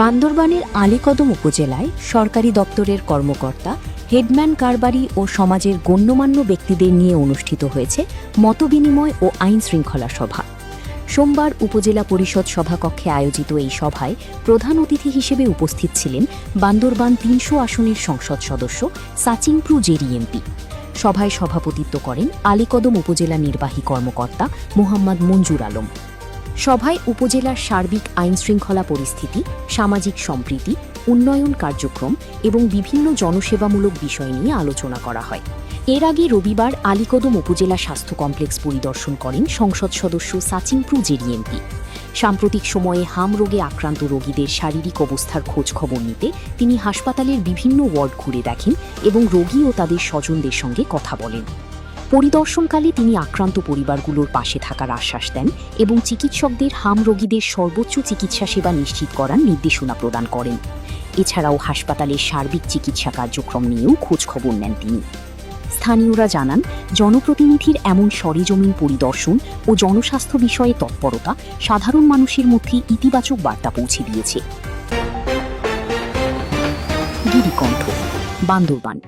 বান্দরবানের আলীকদম উপজেলায় সরকারি দপ্তরের কর্মকর্তা, হেডম্যান কারবারি ও সমাজের গণ্যমান্য ব্যক্তিদের নিয়ে অনুষ্ঠিত হয়েছে মতবিনিময় ও আইন শৃঙ্খলা সভা। সোমবার উপজেলা পরিষদ সভাকক্ষে আয়োজিত এই সভায় প্রধান অতিথি হিসেবে উপস্থিত ছিলেন বান্দরবান ৩০০ আসনের সংসদ সদস্য সাচিংপ্রু জেরি এমপি। সভায় সভাপতিত্ব করেন আলীকদম উপজেলা নির্বাহী কর্মকর্তা মোহাম্মদ মঞ্জুর আলম। সভায় উপজেলার সার্বিক আইনশৃঙ্খলা পরিস্থিতি, সামাজিক সম্প্রীতি, উন্নয়ন কার্যক্রম এবং বিভিন্ন জনসেবামূলক বিষয় নিয়ে আলোচনা করা হয়। এর আগে রবিবার আলীকদম উপজেলা স্বাস্থ্য কমপ্লেক্স পরিদর্শন করেন সংসদ সদস্য সাচিংপ্রু জেরি এমপি। সাম্প্রতিক সময়ে হাম রোগে আক্রান্ত রোগীদের শারীরিক অবস্থার খোঁজ খবর নিতে তিনি হাসপাতালের বিভিন্ন ওয়ার্ড ঘুরে দেখেন এবং রোগী ও তাদের স্বজনদের সঙ্গে কথা বলেন। পরিদর্শনকালে তিনি আক্রান্ত পরিবারগুলোর পাশে থাকার আশ্বাস দেন এবং চিকিৎসকদের হাম রোগীদের সর্বোচ্চ চিকিৎসা সেবা নিশ্চিত করার নির্দেশনা প্রদান করেন। এছাড়াও হাসপাতালের সার্বিক চিকিৎসা কার্যক্রম নিয়েও খোঁজখবর নেন তিনি। স্থানীয়রা জানান, জনপ্রতিনিধির এমন সরেজমিন পরিদর্শন ও জনস্বাস্থ্য বিষয়ে তৎপরতা সাধারণ মানুষের মধ্যে ইতিবাচক বার্তা পৌঁছে দিয়েছে। গিরিকণ্ঠ, বান্দরবান।